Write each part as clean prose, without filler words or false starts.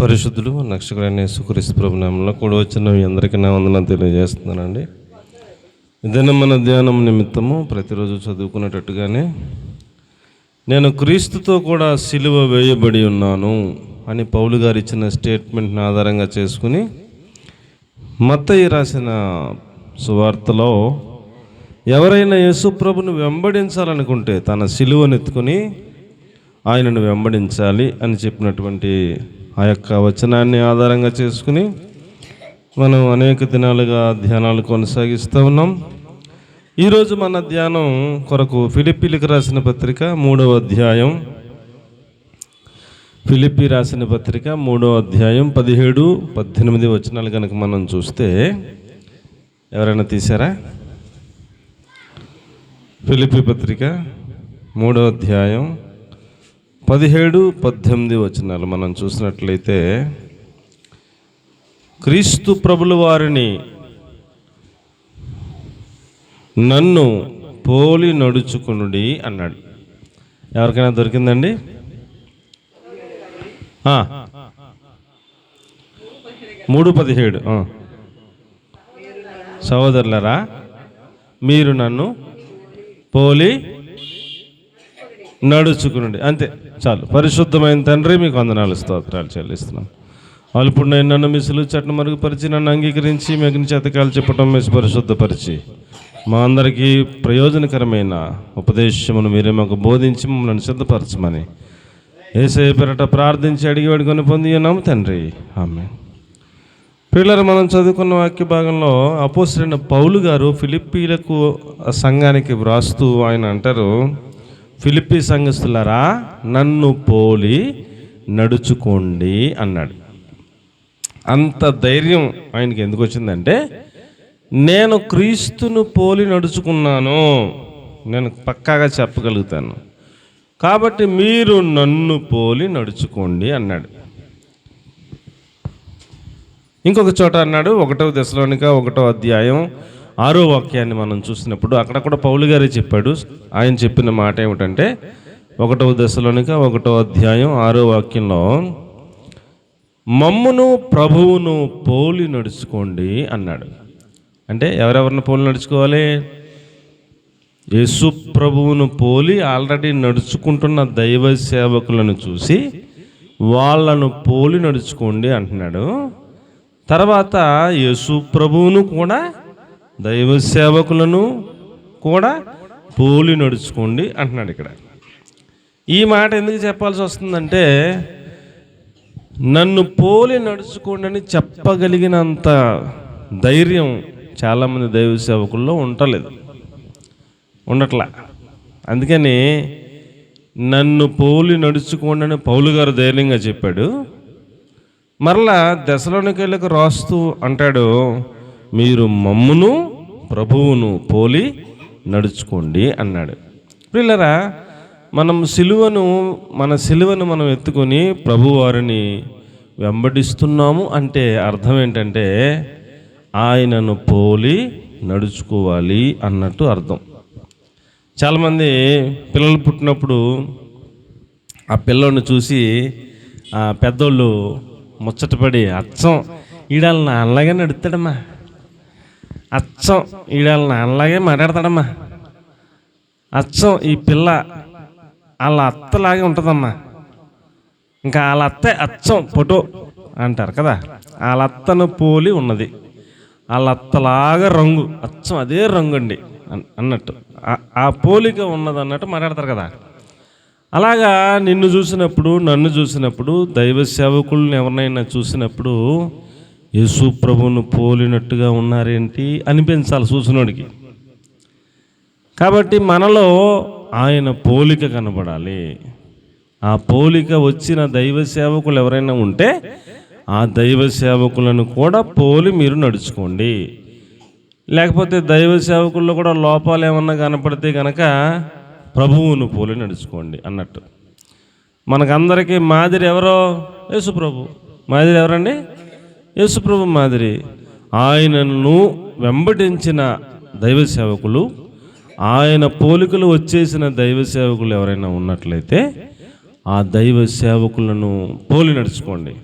పరిశుద్ధుడు రక్షకుడైన యేసుక్రీస్తు ప్రభు నామములో కూడి వచ్చిన మీ అందరికీ నా వందనాలు తెలియజేస్తున్నానండి. ఇదైనా మన ధ్యానం నిమిత్తము ప్రతిరోజు చదువుకునేటట్టుగానే నేను క్రీస్తుతో కూడా సిలువ వేయబడి ఉన్నాను అని పౌలు గారు ఇచ్చిన స్టేట్మెంట్ని ఆధారంగా చేసుకుని మత్తయి రాసిన సువార్తలో ఎవరైనా యేసు ప్రభును వెంబడించాలనుకుంటే తన సిలువను ఎత్తుకొని ఆయనను వెంబడించాలి అని చెప్పినటువంటి ఆ యొక్క వచనాన్ని ఆధారంగా చేసుకుని మనం అనేక దినాలుగా ధ్యానాలు కొనసాగిస్తూ ఉన్నాం. ఈరోజు మన ధ్యానం కొరకు ఫిలిప్పీలకు రాసిన పత్రిక 3వ అధ్యాయం, ఫిలిప్పీ రాసిన పత్రిక 3వ అధ్యాయం 17-18 వచనాలు కనుక మనం చూస్తే, ఎవరైనా తీశారా? ఫిలిప్పీ పత్రిక 3వ అధ్యాయం 17-18 వచనాలు మనం చూసినట్లయితే, క్రీస్తు ప్రభుల వారిని నన్ను పోలి నడుచుకునుడి అన్నాడు. ఎవరికైనా దొరికిందండి? 3:17 సహోదరులారా, మీరు నన్ను పోలి నడుచుకునండి. అంతే, చాలు. పరిశుద్ధమైన తండ్రి, మీకు వందనాలు స్తోత్రాలు చెల్లిస్తున్నాం. అల్పుడు నేను నన్ను మీ సిలువ చట్టం మరుగుపరిచి నన్ను అంగీకరించి మీ అగ్ని చేతకాలు చెప్పటం మీ పరిశుద్ధపరిచి మా అందరికీ ప్రయోజనకరమైన ఉపదేశమును మీరే మాకు బోధించి మమ్మల్ని సిద్ధపరచమని యేసయ్య పేరట ప్రార్థించి అడిగి వేడుకొని పొంది ఉన్నాము తండ్రి, ఆమేన్. పిల్లలు, మనం చదువుకున్న వాక్య భాగంలో అపోస్తలుడైన పౌలు గారు ఫిలిప్పీలకు సంఘానికి వ్రాస్తూ ఆయన అంటారు, ఫిలిప్పీ సంఘస్థులారా, నన్ను పోలి నడుచుకోండి అన్నాడు. అంత ధైర్యం ఆయనకి ఎందుకు వచ్చిందంటే, నేను క్రీస్తును పోలి నడుచుకున్నాను, నేను పక్కాగా చెప్పగలుగుతాను, కాబట్టి మీరు నన్ను పోలి నడుచుకోండి అన్నాడు. ఇంకొక చోట అన్నాడు, 1వ దశలోనిక 1వ అధ్యాయం 6వ వాక్యాన్ని మనం చూసినప్పుడు అక్కడ కూడా పౌలు గారే చెప్పాడు. ఆయన చెప్పిన మాట ఏమిటంటే, 1వ దశలోనిక 1వ అధ్యాయం 6వ వాక్యంలో, మమ్మును ప్రభువును పోలి నడుచుకోండి అన్నాడు. అంటే ఎవరెవరిని పోలి నడుచుకోవాలి? యేసు ప్రభువును పోలి ఆల్రెడీ నడుచుకుంటున్న దైవ సేవకులను చూసి వాళ్ళను పోలి నడుచుకోండి అంటున్నాడు. తర్వాత యేసు ప్రభువును కూడా దైవ సేవకులను కూడా పోలి నడుచుకోండి అంటున్నాడు. ఇక్కడ ఈ మాట ఎందుకు చెప్పాల్సి వస్తుందంటే, నన్ను పోలి నడుచుకోండి అని చెప్పగలిగినంత ధైర్యం చాలామంది దైవ సేవకుల్లో ఉండట్లా. అందుకని నన్ను పోలి నడుచుకోండి అని పౌలు గారు ధైర్యంగా చెప్పాడు. మరలా దశలోనికీయులకు రాస్తూ అంటాడు, మీరు మమ్మును ప్రభువును పోలి నడుచుకోండి అన్నాడు. పిల్లరా, మన సిలువను మనం ఎత్తుకొని ప్రభువారిని వెంబడిస్తున్నాము అంటే అర్థం ఏంటంటే, ఆయనను పోలి నడుచుకోవాలి అన్నట్టు అర్థం. చాలామంది పిల్లలు పుట్టినప్పుడు ఆ పిల్లోని చూసి పెద్దోళ్ళు ముచ్చటపడి, అచ్చం ఈడాల నాన్నలాగే నడుస్తాడమ్మా, అచ్చం ఈడాల నాన్నలాగే మాట్లాడతాడమ్మా, అచ్చం ఈ పిల్ల వాళ్ళ అత్తలాగే ఉంటుందమ్మా, ఇంకా వాళ్ళ అత్తే అచ్చం ఫోటో అంటారు కదా, వాళ్ళ అత్తను పోలి ఉన్నది, వాళ్ళ అత్తలాగా రంగు, అచ్చం అదే రంగు అండి అన్నట్టు, ఆ పోలిక ఉన్నది అన్నట్టు మాట్లాడతారు కదా. అలాగా నిన్ను చూసినప్పుడు, నన్ను చూసినప్పుడు, దైవ సేవకులను ఎవరినైనా చూసినప్పుడు యేసు ప్రభువును పోలినట్టుగా ఉన్నారేంటి అనిపించాలి చూసినోడికి. కాబట్టి మనలో ఆయన పోలిక కనబడాలి. ఆ పోలిక వచ్చిన దైవ సేవకులు ఎవరైనా ఉంటే ఆ దైవ సేవకులను కూడా పోలి మీరు నడుచుకోండి. లేకపోతే దైవ సేవకుల్లో కూడా లోపాలు ఏమన్నా కనపడితే కనుక ప్రభువును పోలి నడుచుకోండి అన్నట్టు. మనకందరికీ మాదిరి ఎవరో? యేసుప్రభు. మాదిరి ఎవరండి? యేసుప్రభు మాదిరి. ఆయనను వెంబడించిన దైవ సేవకులు, ఆయన పోలికలు వచ్చేసిన దైవ సేవకులు ఎవరైనా ఉన్నట్లయితే ఆ దైవ సేవకులను పోలి నడుచుకోండి.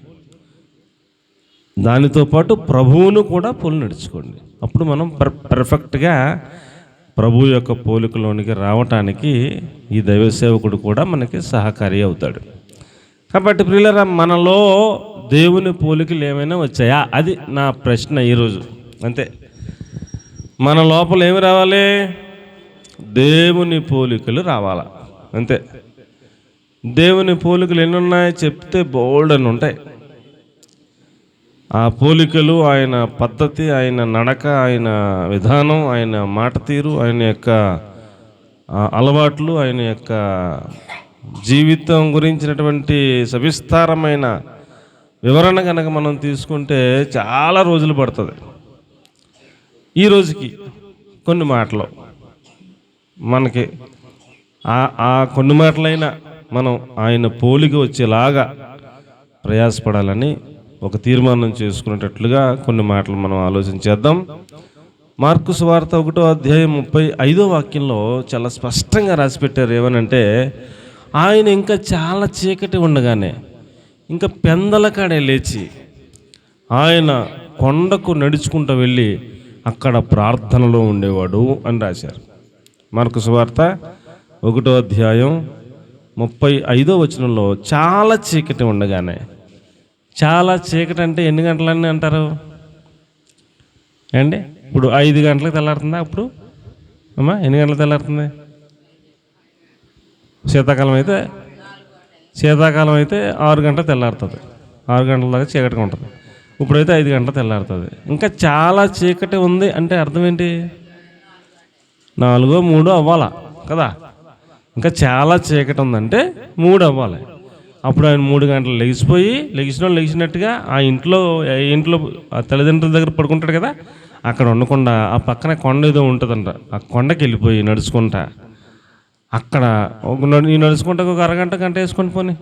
దానితో పాటు ప్రభువును కూడా పోలి నడుచుకోండి. అప్పుడు మనం పర్ఫెక్ట్గా ప్రభు యొక్క పోలికలోనికి రావటానికి ఈ దైవ సేవకుడు కూడా మనకి సహకారి అవుతాడు. కాబట్టి ప్రియులారా, మనలో దేవుని పోలికలు ఏమైనా వచ్చాయా? అది నా ప్రశ్న ఈరోజు. అంతే. మన లోపల ఏమి రావాలి? దేవుని పోలికలు రావాలా, అంతే. దేవుని పోలికలు ఎన్ని ఉన్నాయి చెప్తే బోల్డ్ అని ఉంటాయి. ఆ పోలికలు, ఆయన పద్ధతి, ఆయన నడక, ఆయన విధానం, ఆయన మాట తీరు, ఆయన యొక్క అలవాట్లు, ఆయన యొక్క జీవితం గురించినటువంటి సవిస్తారమైన వివరణ కనుక మనం తీసుకుంటే చాలా రోజులు పడుతుంది. ఈ రోజుకి కొన్ని మాటలు మనకి ఆ కొన్ని మాటలైనా మనం ఆయన పోలిక వచ్చేలాగా ప్రయాసపడాలని ఒక తీర్మానం చేసుకునేటట్లుగా కొన్ని మాటలు మనం ఆలోచించేద్దాం. మార్కు సువార్త 1వ అధ్యాయం 35వ వాక్యంలో చాలా స్పష్టంగా రాసిపెట్టారు. ఏమనంటే, ఆయన ఇంకా చాలా చీకటి ఉండగానే, ఇంకా పెందలకాడే లేచి ఆయన కొండకు నడుచుకుంటూ వెళ్ళి అక్కడ ప్రార్థనలో ఉండేవాడు అని రాశారు. మార్కు సువార్త 1వ అధ్యాయం 35వ వచనంలో చాలా చీకటి ఉండగానే, చాలా చీకటి అంటే ఎన్ని గంటలని అంటారు అండి? ఇప్పుడు 5 గంటలకు తెల్లారుతుందా? అప్పుడు అమ్మా ఎన్ని గంటలకు తెల్లారుతుంది? శీతాకాలం అయితే 6 గంటలకు తెల్లారుతుంది. 6 గంటల దాకా చీకటిగా ఉంటుంది. ఇప్పుడైతే 5 గంటలకు తెల్లారుతుంది. ఇంకా చాలా చీకటి ఉంది అంటే అర్థం ఏంటి? 4, 3 అవ్వాలా కదా. ఇంకా చాలా చీకటి ఉందంటే 3 అవ్వాలి. అప్పుడు ఆయన 3 గంటలు లెగిసినట్టుగా ఆ ఇంట్లో ఆ తల్లిదండ్రుల దగ్గర పడుకుంటాడు కదా, అక్కడ ఉండకుండా ఆ పక్కన కొండ ఏదో ఉంటుందంట, ఆ కొండకి వెళ్ళిపోయి నడుచుకుంటా అక్కడ నడుచుకుంటా ఒక అరగంట గంట వేసుకొని పోని.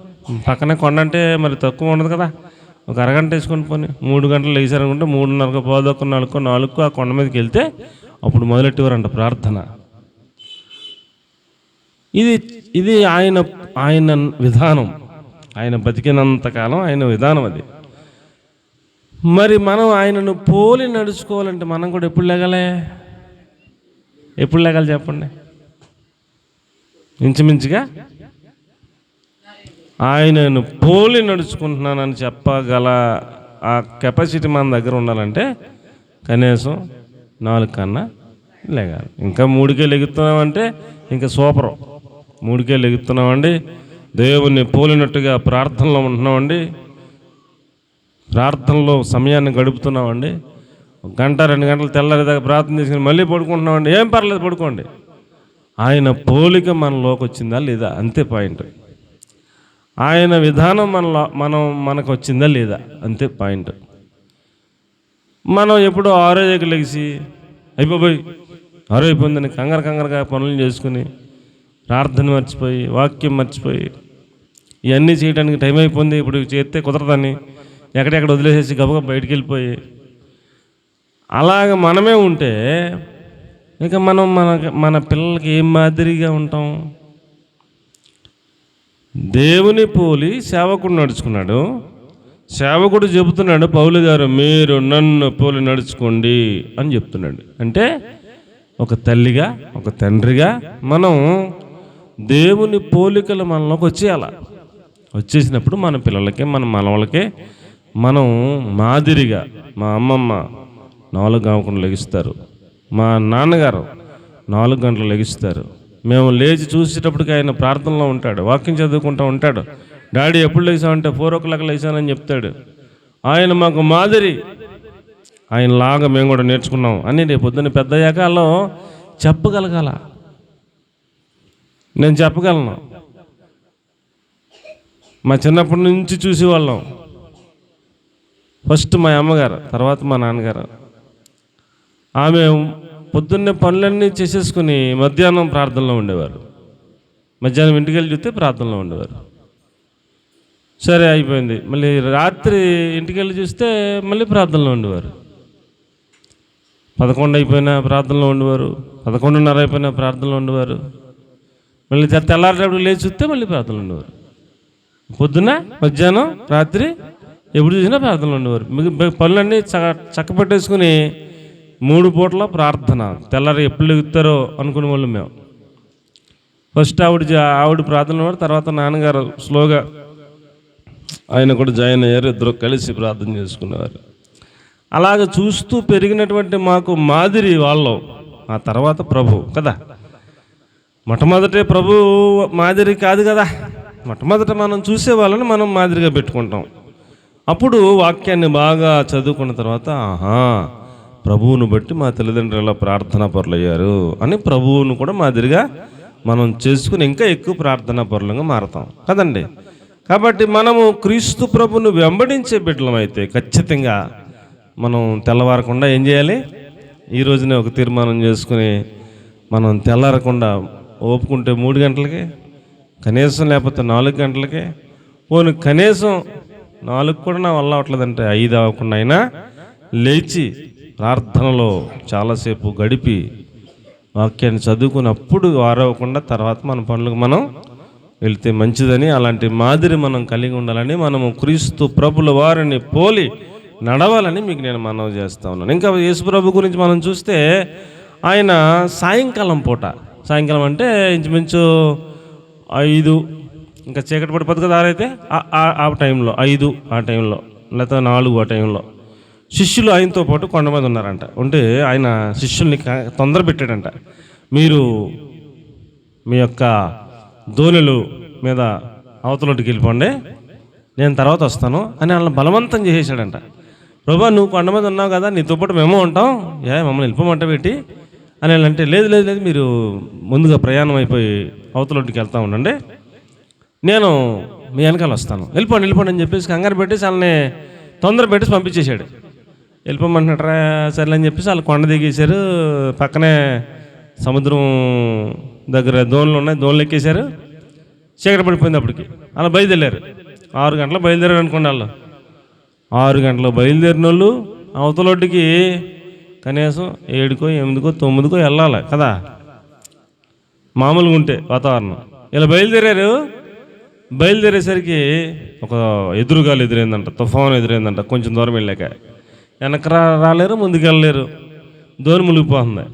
పక్కనే కొండ అంటే మరి తక్కువ ఉండదు కదా, ఒక అరగంట వేసుకొని పోని. 3 గంటలు లేచారనుకుంటే 3:30, 4:15, 4 ఆ కొండ మీదకి వెళ్తే అప్పుడు మొదలెట్టేవారంట ప్రార్థన. ఇది ఆయన విధానం, ఆయన బతికినంతకాలం ఆయన విధానం అది. మరి మనం ఆయనను పోలి నడుచుకోవాలంటే మనం కూడా ఎప్పుడు లేగాలి చెప్పండి? ఇంచుమించుగా ఆయనను పోలి నడుచుకుంటున్నానని చెప్పగల ఆ కెపాసిటీ మన దగ్గర ఉండాలంటే కనీసం 4 కన్నా లేగాలి. ఇంకా 3కే లెగుతున్నామంటే ఇంకా సూపరు. 3కే లెగుతున్నామండి, దేవుణ్ణి పోలినట్టుగా ప్రార్థనలో ఉంటున్నామండి, ప్రార్థనలో సమయాన్ని గడుపుతున్నామండి, 1 గంట 2 గంటలు తెల్లారిదాకా ప్రార్థన చేసుకుని మళ్ళీ పడుకుంటున్నామండి. ఏం పర్లేదు, పడుకోండి. ఆయన పోలిక మనలోకి వచ్చిందా లేదా, అంతే పాయింట్. ఆయన విధానం మనకు వచ్చిందా లేదా, అంతే పాయింట్. మనం ఎప్పుడో 6 లెగిసి అయిపోయి 6 అయిపోయిందని కంగారుగా పనులు చేసుకుని ప్రార్థన మర్చిపోయి, వాక్యం మర్చిపోయి, ఇవన్నీ చేయడానికి టైం అయిపోయింది, ఇప్పుడు చేస్తే కుదరదని ఎక్కడెక్కడ వదిలేసేసి గబగబా బయటికి వెళ్ళిపోయి అలాగ మనమే ఉంటే ఇక మనం మన పిల్లలకి ఏం మాదిరిగా ఉంటాం? దేవుని పోలి సేవకుడు నడుచుకున్నాడు. సేవకుడు చెబుతున్నాడు, పౌలు గారు మీరు నన్ను పోలి నడుచుకోండి అని చెప్తున్నాడు. అంటే ఒక తల్లిగా, ఒక తండ్రిగా మనం దేవుని పోలికలు మనలోకి వచ్చేసినప్పుడు మన పిల్లలకి, మన మనవలకి మనం మాదిరిగా. మా అమ్మమ్మ 4 గంటలకు లెగిస్తారు, మా నాన్నగారు 4 గంటలు లెగిస్తారు. మేము లేచి చూసేటప్పటికి ఆయన ప్రార్థనలో ఉంటాడు, వాక్యం చదువుకుంటూ ఉంటాడు. డాడీ ఎప్పుడు లేచామంటే 4 o'clock లేచానని చెప్తాడు. ఆయన మాకు మాదిరి, ఆయనలాగా మేము కూడా నేర్చుకున్నాం అని రేపు పొద్దున్న పెద్దయ్యాక అలా చెప్పగలగాల. నేను చెప్పగలను, మా చిన్నప్పటి నుంచి చూసేవాళ్ళం. ఫస్ట్ మా అమ్మగారు, తర్వాత మా నాన్నగారు. ఆమె పొద్దున్నే పనులన్నీ చేసేసుకుని మధ్యాహ్నం ప్రార్థనలో ఉండేవారు. మధ్యాహ్నం ఇంటికి వెళ్ళి చూస్తే ప్రార్థనలో ఉండేవారు. సరే అయిపోయింది, మళ్ళీ రాత్రి ఇంటికి వెళ్ళి చూస్తే మళ్ళీ ప్రార్థనలో ఉండేవారు. 11 అయిపోయినా ప్రార్థనలో ఉండేవారు, 11:30 అయిపోయినా ప్రార్థనలో ఉండేవారు. మళ్ళీ తెల్లారేటప్పుడు లేచి చూస్తే మళ్ళీ ప్రార్థనలో ఉండేవారు. పొద్దున, మధ్యాహ్నం, రాత్రి ఎప్పుడు చూసినా ప్రార్థనలు ఉండేవారు. పనులన్నీ చక్కపెట్టేసుకుని 3 పూటల ప్రార్థన. తెల్లారి ఎప్పుడు లెగుతారో అనుకునే వాళ్ళు మేము. ఫస్ట్ ఆవిడ ప్రార్థన వాడు, తర్వాత నాన్నగారు స్లోగా ఆయన కూడా జాయిన్ అయ్యారు. ఇద్దరు కలిసి ప్రార్థన చేసుకునేవారు. అలాగ చూస్తూ పెరిగినటువంటి మాకు మాదిరి వాళ్ళు. ఆ తర్వాత ప్రభు కదా. మొట్టమొదటే ప్రభు మాదిరి కాదు కదా. మొట్టమొదట మనం చూసే వాళ్ళని మనం మాదిరిగా పెట్టుకుంటాం. అప్పుడు వాక్యాన్ని బాగా చదువుకున్న తర్వాత ఆహా, ప్రభువును బట్టి మా తల్లిదండ్రుల ప్రార్థనా పరులయ్యారు అని ప్రభువును కూడా మాదిరిగా మనం చేసుకుని ఇంకా ఎక్కువ ప్రార్థనా పరులుగా మారతాం కదండి. కాబట్టి మనము క్రీస్తు ప్రభును వెంబడించే బిడ్డలమైతే ఖచ్చితంగా మనం తెల్లవారకుండా ఏం చేయాలి? ఈ రోజునే ఒక తీర్మానం చేసుకుని మనం తెల్లారకుండా ఓపుకుంటే 3 గంటలకి, కనీసం లేకపోతే 4 గంటలకి, పోను కనీసం 4 కూడా నా వల్ల అవట్లేదంటే 5 అవ్వకుండా అయినా లేచి ప్రార్థనలో చాలాసేపు గడిపి వాక్యాన్ని చదువుకుని అప్పుడు వారవకుండా తర్వాత మన పనులకు మనం వెళితే మంచిదని, అలాంటి మాదిరి మనం కలిగి ఉండాలని, మనము క్రీస్తు ప్రభుల వారిని పోలి నడవాలని మీకు నేను మనవి చేస్తా ఉన్నాను. ఇంకా యేసు ప్రభు గురించి మనం చూస్తే ఆయన సాయంకాలం పూట, సాయంకాలం అంటే ఇంచుమించు 5 ఇంకా చీకటి పడిపోతుంది కదా, ఆరైతే ఆ టైంలో 5 ఆ టైంలో లేకపోతే 4 ఆ టైంలో శిష్యులు ఆయనతో పాటు కొండ మీద ఉన్నారంట. ఉంటే ఆయన శిష్యుల్ని తొందర పెట్టాడంట. మీరు మీ యొక్క దోణెలు మీద అవతలొట్టుకు వెళ్ళిపోండి, నేను తర్వాత వస్తాను అని వాళ్ళని బలవంతం చేసేసాడంట. ప్రభా, నువ్వు కొండ మీద ఉన్నావు కదా, నీతో పాటు మేము ఉంటాం, మమ్మల్ని వెళ్ళిపోమంట పెట్టి అని అంటే లేదు లేదు లేదు, మీరు ముందుగా ప్రయాణం అయిపోయి అవతలొట్టుకు వెళ్తూ ఉండండి, నేను మీ వెనకాల వస్తాను, వెళ్ళిపోండి అని చెప్పేసి కంగారు పెట్టేసి వాళ్ళని తొందర పెట్టేసి పంపించేశాడు. వెళ్ళిపోమంటున్నారా సరే అని చెప్పేసి వాళ్ళు కొండ దిగేశారు. పక్కనే సముద్రం దగ్గర దోణులు ఉన్నాయి, దోణులు ఎక్కేశారు. చీకటి పడిపోయింది అప్పటికి. అలా బయలుదేరారు. 6 గంటలకు బయలుదేరారు అనుకోండి. వాళ్ళు 6 గంటలకు బయలుదేరిన వాళ్ళు అవతలొడ్డుకి కనీసం 7కో 8కో 9కో వెళ్ళాలి కదా, మామూలుగా ఉంటే వాతావరణం. ఇలా బయలుదేరేసరికి ఒక ఎదురుగాలు ఎదురైందంట, తుఫాను ఎదురైందంట. కొంచెం దూరం వెళ్ళాక వెనక రాలేరు, ముందుకు వెళ్ళలేరు, దోని మునిగిపోతుంది.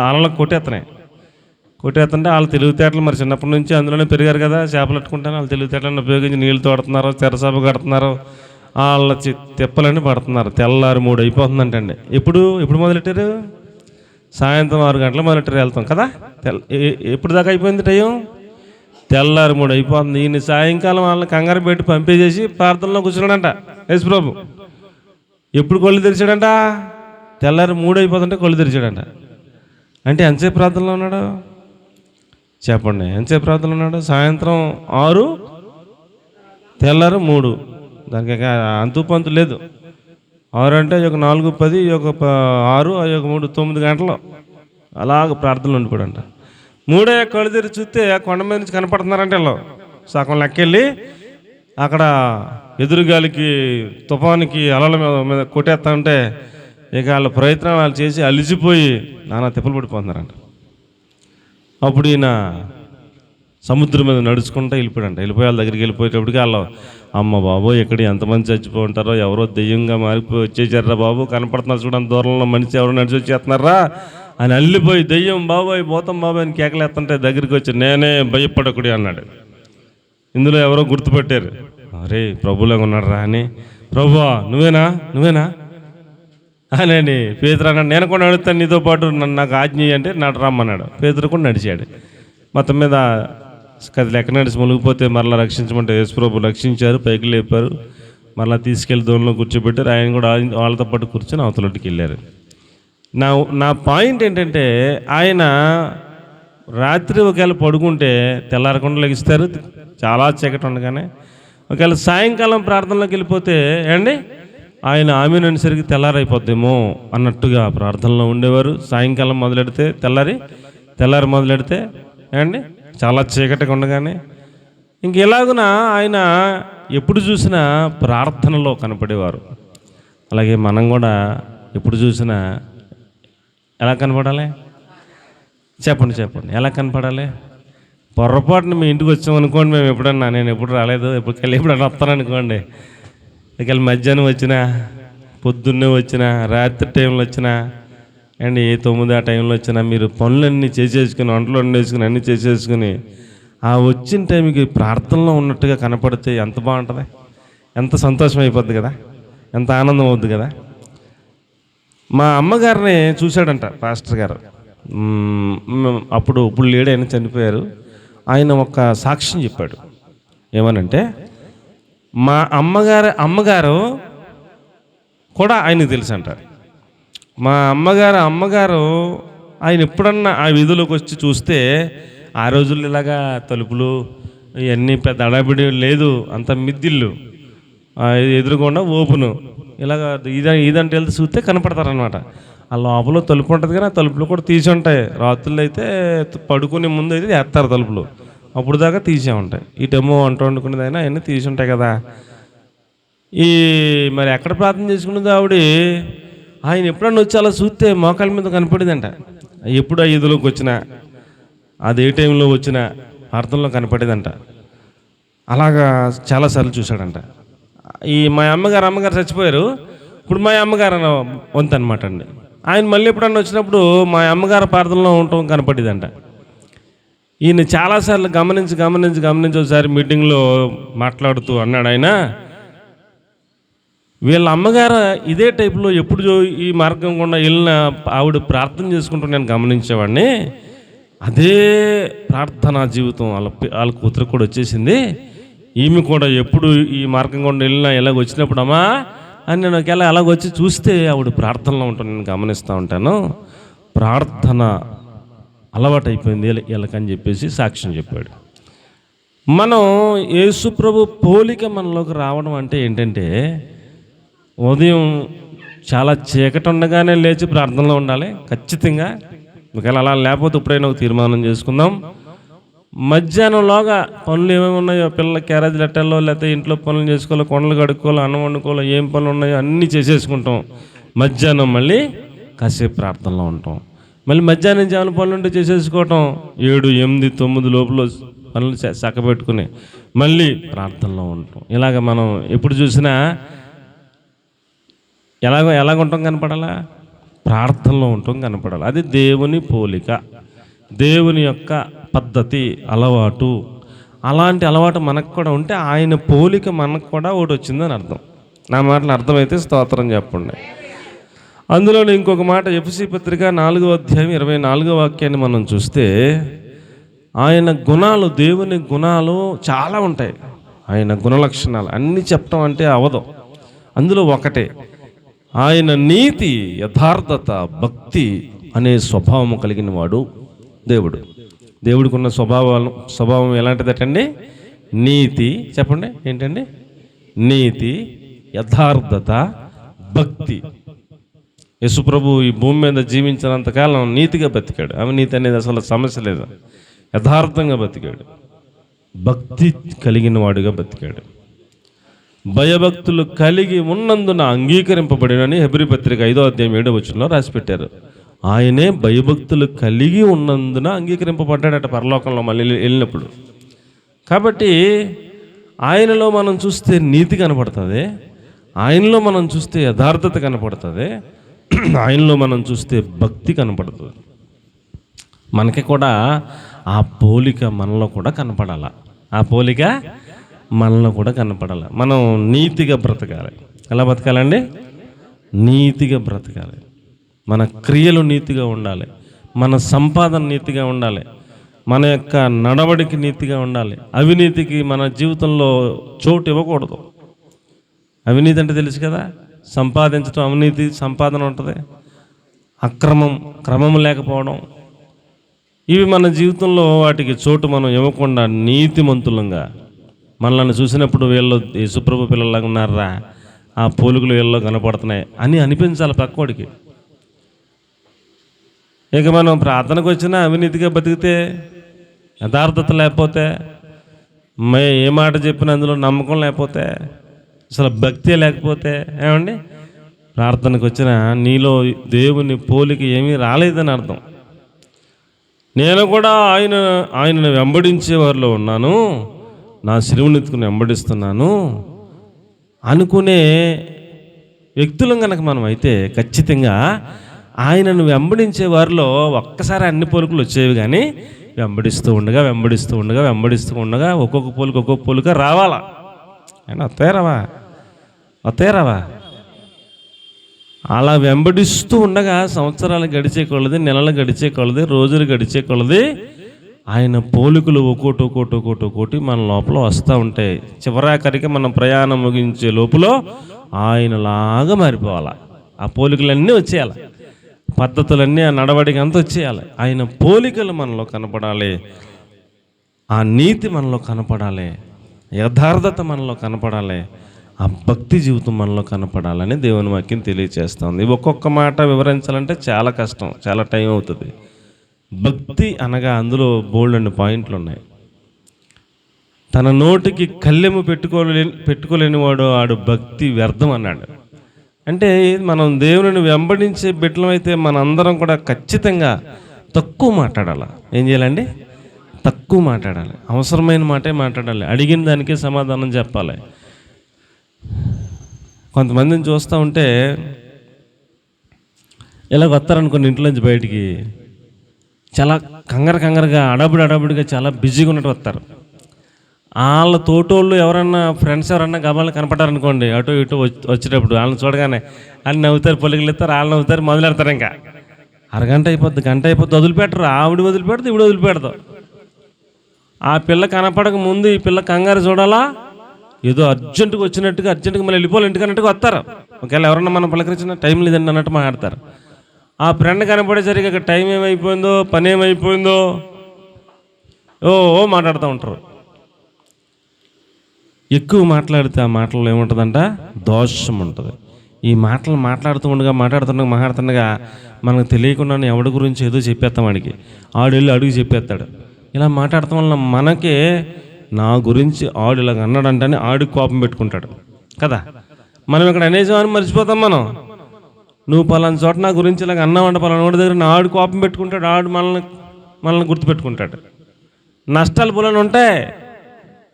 అలలకు కొట్టేస్తుంటే వాళ్ళ తెలివితేటలు మరి చిన్నప్పటి నుంచి అందులోనే పెరిగారు కదా, చేపలు పట్టుకుంటాను. వాళ్ళ తెలివితేటలను ఉపయోగించి నీళ్ళు తోడుతున్నారు, తెరసాప కడుతున్నారు, వాళ్ళ తిప్పలన్నీ పడుతున్నారు. తెల్లారి 3 అయిపోతుందంటండి. ఎప్పుడు మొదలెట్టారు? సాయంత్రం 6 గంటలకు మొదలెట్టారు వెళ్తాం కదా. ఎప్పుడు దాకా అయిపోయింది టైం? తెల్లారి 3 అయిపోతుంది. ఈయన సాయంకాలం వాళ్ళని కంగారు పెట్టి పంపేసేసి ప్రార్థనలో కూర్చున్నాడంట యేసు ప్రభు. ఎప్పుడు కళ్ళు తెరిచాడంట? తెల్లారి 3 అయిపోతుంటే కళ్ళు తెరిచాడంట. అంటే ఎంతసేపు ప్రార్థనలో ఉన్నాడు చెప్పండి? ఎంతసేపు ప్రార్థనలో ఉన్నాడు? సాయంత్రం 6, తెల్లారు 3. దానికి అంతు పంతు లేదు. 6 అంటే ఒక 4:10, ఒక 6, ఒక 3, 9 గంటలు అలాగ ప్రార్థనలు ఉండిపోయాడంట. 3 కళ్ళు తెరిచి చూస్తే కొండ మీద నుంచి కనపడుతున్నారంటే వాళ్ళు సగం లెక్కెళ్ళి అక్కడ ఎదురుగాలికి తుఫానికి అలల మీద కొట్టేస్తా ఉంటే ఇక వాళ్ళ ప్రయత్నం వాళ్ళు చేసి అలిసిపోయి నానా తిప్పలు పడిపోతున్నారంట. అప్పుడు ఈయన సముద్రం మీద నడుచుకుంటూ వెళ్ళిపోయి వాళ్ళ దగ్గరికి వెళ్ళిపోయేటప్పటికి వాళ్ళు అమ్మ బాబు ఎక్కడ ఎంతమంది చచ్చిపోయి ఉంటారో, ఎవరో దెయ్యంగా మారిపోయి వచ్చేసారా బాబు, కనపడుతున్నారు చూడండి దూరంలో మనిషి ఎవరో నడిచి వచ్చేస్తున్నారా అని అల్లిపోయి దెయ్యం బాబాయ్ పోతాం బాబాయ్ అని కేకలేస్తుంటే దగ్గరికి వచ్చి నేనే భయపడకుడి అన్నాడు. ఇందులో ఎవరో గుర్తుపెట్టారు, అరే ప్రభులాగా ఉన్నాడు రా అని. ప్రభువా నువ్వేనా అని పేతురు అన్నాడు. నేను కూడా నడుస్తాను నీతో పాటు, నాకు ఆజ్ఞ అంటే నాటు రమ్మన్నాడు. పేతురు కూడా నడిచాడు. మొత్తం మీద కదిలి ఎక్కడ నడిచి మునిగిపోతే మరలా రక్షించమంటే యేసు ప్రభు రక్షించారు, పైకి లేపారు, మరలా తీసుకెళ్ళి దోణిలో కూర్చోబెట్టారు. ఆయన కూడా వాళ్ళతో పాటు కూర్చొని అవతలొట్టుకు వెళ్ళారు. నా పాయింట్ ఏంటంటే ఆయన రాత్రి ఒకవేళ పడుకుంటే తెల్లారకుండా లెగిస్తారు, చాలా చీకటి ఉండగానే. ఒకవేళ సాయంకాలం ప్రార్థనలోకి వెళ్ళిపోతే ఆయన ఆమెను అనేసరికి తెల్లారైపోద్దేమో అన్నట్టుగా ప్రార్థనలో ఉండేవారు. సాయంకాలం మొదలెడితే తెల్లారి మొదలెడితే చాలా చీకటిగా ఉండగానే ఇంక ఎలాగున ఆయన ఎప్పుడు చూసినా ప్రార్థనలో కనపడేవారు. అలాగే మనం కూడా ఎప్పుడు చూసినా ఎలా కనపడాలి చెప్పండి ఎలా కనపడాలి? పొరపాటున మీ ఇంటికి వచ్చామనుకోండి, మేము ఎప్పుడన్నా, నేను ఎప్పుడు రాలేదు, ఎప్పుడన్నా వస్తాననుకోండి, ఇక మధ్యాహ్నం వచ్చినా, పొద్దున్నే వచ్చినా, రాత్రి టైంలో వచ్చినా అండ్ 9 ఆ టైంలో వచ్చినా మీరు పనులన్నీ చేసేసుకుని, వంటలు వండేసుకుని అన్నీ చేసేసుకుని ఆ వచ్చిన టైంకి ప్రార్థనలో ఉన్నట్టుగా కనపడితే ఎంత బాగుంటుంది, ఎంత సంతోషం అయిపోద్ది కదా, ఎంత ఆనందం అవుద్ది కదా. మా అమ్మగారిని చూశాడంట పాస్టర్ గారు. ఇప్పుడు లేడు, ఆయన చనిపోయారు. ఆయన ఒక సాక్ష్యం చెప్పాడు. ఏమనంటే మా అమ్మగారు కూడా ఆయనకు తెలుసంట. మా అమ్మగారు ఆయన ఎప్పుడన్నా ఆ వీధిలోకి వచ్చి చూస్తే, ఆ రోజుల్లో ఇలాగా తలుపులు ఇవన్నీ పెద్ద అడాబిడి లేదు, అంత మిద్దిల్లు, ఎదురుకుండా ఓపెను, ఇలాగ ఇదంటే వెళ్తే చూస్తే కనపడతారనమాట. ఆ లోపల తలుపు ఉంటుంది కానీ ఆ తలుపులు కూడా తీసి ఉంటాయి. రాత్రులు అయితే పడుకునే ముందు అయితే వేస్తారు తలుపులు, అప్పుడు దాకా తీసే ఉంటాయి. ఇటేమో వంట వండుకునేదైనా అవన్నీ తీసి ఉంటాయి కదా. మరి ఎక్కడ ప్రార్థన చేసుకునేది ఆవిడ, ఆయన ఎప్పుడన్నా వచ్చి అలా చూస్తే మోకాళ్ళ మీద కనపడేదంట. ఎప్పుడు ఆ ఈదులోకి వచ్చినా, అది ఏ టైంలో వచ్చినా ప్రార్థనలో కనపడేదంట. అలాగా చాలాసార్లు చూశాడంట. మా అమ్మగారు చచ్చిపోయారు. ఇప్పుడు మా అమ్మగారు వంతు అనమాట అండి. ఆయన మళ్ళీ ఎప్పుడన్నా వచ్చినప్పుడు మా అమ్మగారు ప్రార్థనలో ఉండటం కనపడేదంట. ఈయన చాలాసార్లు గమనించి ఒకసారి మీటింగ్లో మాట్లాడుతూ అన్నాడు ఆయన, వీళ్ళ అమ్మగారు ఇదే టైపులో ఎప్పుడు ఈ మార్గం గుండా వెళ్ళిన ఆవిడ ప్రార్థన చేసుకుంటూ నేను గమనించేవాడిని. అదే ప్రార్థనా జీవితం వాళ్ళ కూతురు కూడా వచ్చేసింది. ఈమె కూడా ఎప్పుడు ఈ మార్గం గుండా వెళ్ళినా ఎలాగ వచ్చినప్పుడు అమ్మా అని నేను ఒకవేళ అలాగొచ్చి చూస్తే ఆవిడ ప్రార్థనలో ఉంటాను, నేను గమనిస్తూ ఉంటాను. ప్రార్థన అలవాటు అయిపోయింది వీళ్ళకని చెప్పేసి సాక్ష్యం చెప్పాడు. మనం యేసు ప్రభు పోలిక మనలోకి రావడం అంటే ఏంటంటే, ఉదయం చాలా చీకటి ఉండగానే లేచి ప్రార్థనలో ఉండాలి ఖచ్చితంగా. ఒకవేళ అలా లేకపోతే ఇప్పుడైనా ఒక తీర్మానం చేసుకుందాం. మధ్యాహ్నంలోగా పనులు ఏమేమి ఉన్నాయో, పిల్లల క్యారేజీలు ఎట్టాలో, లేకపోతే ఇంట్లో పనులు చేసుకోవాలో, కొండలు కడుక్కోవాలో, అన్నం వండుకోవాలో, ఏం పనులు ఉన్నాయో అన్నీ చేసేసుకుంటాం. మధ్యాహ్నం మళ్ళీ కాసేపు ప్రార్థనలో ఉంటాం. మళ్ళీ మధ్యాహ్నం నుంచి ఏమైనా పనులు ఉంటే చేసేసుకోవటం. 7, 8, 9 లోపల పనులు చక్కబెట్టుకుని మళ్ళీ ప్రార్థనలో ఉంటాం. ఇలాగ మనం ఎప్పుడు చూసినా ఎలాగుంటాం కనపడాలా, ప్రార్థనలో ఉంటాం కనపడాలి. అది దేవుని పోలిక, దేవుని యొక్క పద్ధతి, అలవాటు. అలాంటి అలవాటు మనకు కూడా ఉంటే ఆయన పోలిక మనకు కూడా ఒకటి వచ్చిందని అర్థం. నా మాటలు అర్థమైతే స్తోత్రం చెప్పండి. అందులో ఇంకొక మాట, ఎఫెసీ పత్రిక 4వ అధ్యాయం 24వ వాక్యాన్ని మనం చూస్తే, ఆయన గుణాలు, దేవుని గుణాలు చాలా ఉంటాయి. ఆయన గుణలక్షణాలు అన్నీ చెప్పడం అంటే అవదు. అందులో ఒకటే, ఆయన నీతి, యథార్థత, భక్తి అనే స్వభావం కలిగిన వాడు దేవుడు. దేవుడికి ఉన్న స్వభావం ఎలాంటిదటండి? నీతి. చెప్పండి ఏంటండి? నీతి, యథార్థత, భక్తి. యేసుప్రభు ఈ భూమి మీద జీవించినంతకాలం నీతిగా బతికాడు. అవినీతి అనేది అసలు సమస్య లేదు. యథార్థంగా బతికాడు, భక్తి కలిగిన వాడుగా బతికాడు. భయభక్తులు కలిగి ఉన్నందున అంగీకరింపబడినని హెబ్రీ పత్రిక 5వ అధ్యాయం 7వ వచనంలో రాసిపెట్టారు. ఆయనే భయభక్తులు కలిగి ఉన్నందున అంగీకరింపబడ్డాడట పరలోకంలో మళ్ళీ వెళ్ళినప్పుడు. కాబట్టి ఆయనలో మనం చూస్తే నీతి కనపడుతుంది, ఆయనలో మనం చూస్తే యథార్థత కనపడుతుంది, ఆయనలో మనం చూస్తే భక్తి కనపడుతుంది. మనకి కూడా ఆ పోలిక మనలో కూడా కనపడాలి. ఆ పోలిక మనలో కూడా కనపడాలి. మనం నీతిగా బ్రతకాలి. ఎలా బ్రతకాలండి? నీతిగా బ్రతకాలి. మన క్రియలు నీతిగా ఉండాలి, మన సంపాదన నీతిగా ఉండాలి, మన యొక్క నడవడికి నీతిగా ఉండాలి. అవినీతికి మన జీవితంలో చోటు ఇవ్వకూడదు. అవినీతి అంటే తెలుసు కదా, సంపాదించడం అవినీతి సంపాదన ఉంటుంది. క్రమం లేకపోవడం, ఇవి మన జీవితంలో వాటికి చోటు మనం ఇవ్వకుండా నీతిమంతులంగా, మనల్ని చూసినప్పుడు వీళ్ళు యేసుప్రభు పిల్లలాగా ఉన్నారా, ఆ పోలికలు వీళ్ళలో కనపడుతున్నాయి అని అనిపించాలి పక్కోడికి. ఇక మనం ప్రార్థనకు వచ్చినా అవినీతిగా బతికితే, యథార్థత లేకపోతే, ఏ మాట చెప్పినా అందులో నమ్మకం లేకపోతే, అసలు భక్తి లేకపోతే, ఏమండి ప్రార్థనకు వచ్చిన నీలో దేవుని పోలిక ఏమీ రాలేదని అర్థం. నేను కూడా ఆయనను వెంబడించే వారిలో ఉన్నాను, నా సిలువను ఎత్తుకుని వెంబడిస్తున్నాను అనుకునే వ్యక్తులం కనుక మనం అయితే ఖచ్చితంగా ఆయనను వెంబడించే వారిలో ఒక్కసారి అన్ని పోలికలు వచ్చేవి, కానీ వెంబడిస్తూ ఉండగా ఒక్కొక్క పోలిక రావాలా. ఆయన వస్తాయి రావా అలా వెంబడిస్తూ ఉండగా సంవత్సరాలు గడిచే కొలది, నెలలు గడిచే కొలది, రోజులు గడిచే కొలది ఆయన పోలికలు ఒక్కోటి మన లోపల వస్తూ ఉంటాయి. చివరాఖరికి మనం ప్రయాణం ముగించే లోపల ఆయనలాగా మారిపోవాలి. ఆ పోలికలన్నీ వచ్చేయాలి, పద్ధతులన్నీ, ఆ నడవడిక అంతా వచ్చేయాలి. ఆయన పోలికలు మనలో కనపడాలి, ఆ నీతి మనలో కనపడాలి, యథార్థత మనలో కనపడాలి, ఆ భక్తి జీవితం మనలో కనపడాలని దేవుని వాక్యం తెలియజేస్తుంది. ఒక్కొక్క మాట వివరించాలంటే చాలా కష్టం, చాలా టైం అవుతుంది. భక్తి అనగా అందులో బోల్డ్ పాయింట్లు ఉన్నాయి. తన నోటికి కళ్ళెము పెట్టుకోలేని వాడు ఆడు భక్తి వ్యర్థం అన్నాడు. అంటే మనం దేవుని వెంబడించే బిడ్డలమైతే మనందరం కూడా ఖచ్చితంగా తక్కువ మాట్లాడాలి. ఏం చేయాలండి? తక్కువ మాట్లాడాలి, అవసరమైన మాటే మాట్లాడాలి, అడిగిన దానికే సమాధానం చెప్పాలి. కొంతమందిని చూస్తూ ఉంటే ఇలా వస్తారనుకోండి, ఇంట్లో నుంచి బయటికి చాలా కంగారుగా అడబుడిగా చాలా బిజీగా ఉన్నట్టు వస్తారు. వాళ్ళ తోటోళ్ళు ఎవరన్నా ఫ్రెండ్స్ ఎవరన్నా గబాలు కనపడారనుకోండి, అటు ఇటు వచ్చేటప్పుడు వాళ్ళని చూడగానే వాళ్ళు నవ్వుతారు, పొలికలు ఇస్తారు, వాళ్ళు నవ్వుతారు, మొదలెడతారు. ఇంకా అరగంట అయిపోద్ది, గంట అయిపోద్ది, వదిలిపెట్టరు. ఆవిడ వదిలిపెడదు, ఇవిడ వదిలిపెడతావు. ఆ పిల్ల కనపడక ముందు ఈ పిల్ల కంగారు చూడాలా, ఏదో అర్జెంటుగా వచ్చినట్టుగా, అర్జెంటుగా మళ్ళీ వెళ్ళిపోవాలి ఇంటికి అన్నట్టుగా వస్తారు. ఒకవేళ ఎవరన్నా మనం పలకరించిన టైం లేదండి అన్నట్టు మాట్లాడతారు. ఆ ఫ్రెండ్ కనపడేసరికి అక్కడ టైం ఏమైపోయిందో, పని ఏమైపోయిందో మాట్లాడుతూ ఉంటారు. ఎక్కువ మాట్లాడితే ఆ మాటల్లో ఏముంటుందంట? దోషం ఉంటుంది. ఈ మాటలు మాట్లాడుతుండగా మనకు తెలియకుండానే ఎవడి గురించి ఏదో చెప్పేస్తాం, వాడికి ఆడు వెళ్ళి అడుగు చెప్పేస్తాడు. ఇలా మాట్లాడటం వల్ల మనకే నా గురించి ఆడు ఇలాగ అన్నాడంటేనే ఆడికి కోపం పెట్టుకుంటాడు కదా. మనం ఇక్కడ అనేసామని మర్చిపోతాం. నువ్వు పలానా చోట నా గురించి ఇలాగ అన్నావంట, పలానా వాడి దగ్గర ఆడు కోపం పెట్టుకుంటాడు, ఆడు మనల్ని గుర్తుపెట్టుకుంటాడు. నష్టాలు పొలాలు ఉంటాయి.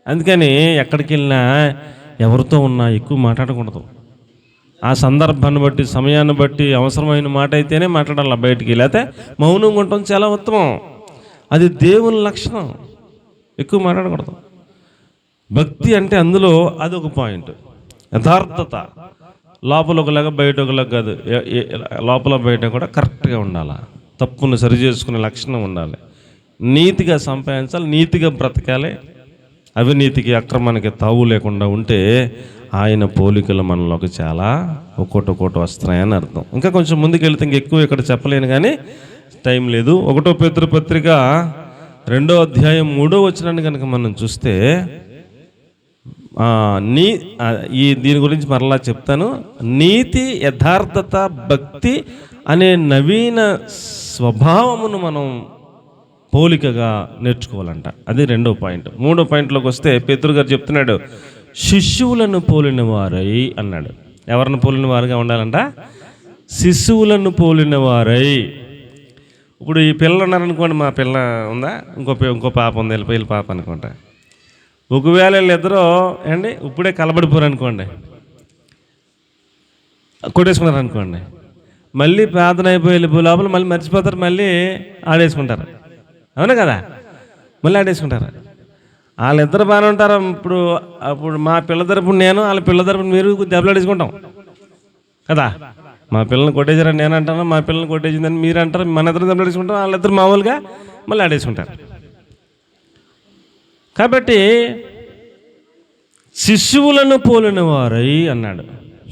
అందుకని ఎక్కడికి వెళ్ళినా ఎవరితో ఉన్నా ఎక్కువ మాట్లాడకూడదు. ఆ సందర్భాన్ని బట్టి, సమయాన్ని బట్టి అవసరమైన మాట అయితేనే మాట్లాడాలి బయటికి, లేకపోతే మౌనంగా ఉండటం చాలా ఉత్తమం. అది దేవుని లక్షణం. ఎక్కువ మాట్లాడకూడదు. భక్తి అంటే అందులో అదొక పాయింట్. యథార్థత, లోపల ఒకలాగా బయట ఒకలాగా కాదు, లోపల బయట కూడా కరెక్ట్గా ఉండాలి. తప్పును సరి చేసుకునే లక్షణం ఉండాలి. నీతిగా సంపాదించాలి, నీతిగా బ్రతకాలి. అవినీతికి, అక్రమానికి తావు లేకుండా ఉంటే ఆయన పోలికలు మనలోకి చాలా ఒక్కోటి వస్తున్నాయని అర్థం. ఇంకా కొంచెం ముందుకు వెళితే ఇంకెక్కువ ఇక్కడ చెప్పలేను, కానీ టైం లేదు. 1 పేతురు పత్రిక 2వ అధ్యాయం 3వ వచనాన్ని కనుక మనం చూస్తే, దీని గురించి మరలా చెప్తాను. నీతి, యథార్థత, భక్తి అనే నవీన స్వభావమును మనం పోలికగా నేర్చుకోవాలంట. అది 2వ పాయింట్. 3వ పాయింట్లోకి వస్తే పేతురు గారు చెప్తున్నాడు, శిశువులను పోలిన వారై అన్నాడు. ఎవరిని పోలిన వారుగా ఉండాలంట? శిశువులను పోలిన వారై. ఇప్పుడు ఈ పిల్లలు ఉన్నారనుకోండి, మా పిల్ల ఉందా, ఇంకో పాప ఉంది, వెళ్ళిపోయి పాప అనుకుంటా. ఒకవేళ వీళ్ళిద్దరూ ఇప్పుడే కలబడిపోరు అనుకోండి, కొట్టేసుకున్నారు అనుకోండి, మళ్ళీ ప్రార్థన అయిపోయి వెళ్ళిపోయి లోపల మళ్ళీ మర్చిపోతారు, మళ్ళీ ఆడేసుకుంటారు. అవునా కదా? మళ్ళీ ఆడేసుకుంటారు. వాళ్ళిద్దరు బాగానే ఉంటారు. అప్పుడు మా పిల్ల తరపున నేను, వాళ్ళ పిల్ల తరపున మీరు దెబ్బలాడేసుకుంటాం కదా. మా పిల్లల్ని కొట్టేసారని నేను అంటాను, మా పిల్లల్ని కొట్టేసిందని మీరు అంటారు, మన ఇద్దరు దెబ్బలాడేసుకుంటాం. వాళ్ళిద్దరు మామూలుగా మళ్ళీ ఆడేసుకుంటారు. కాబట్టి శిశువులను పోలిన వారై అన్నాడు.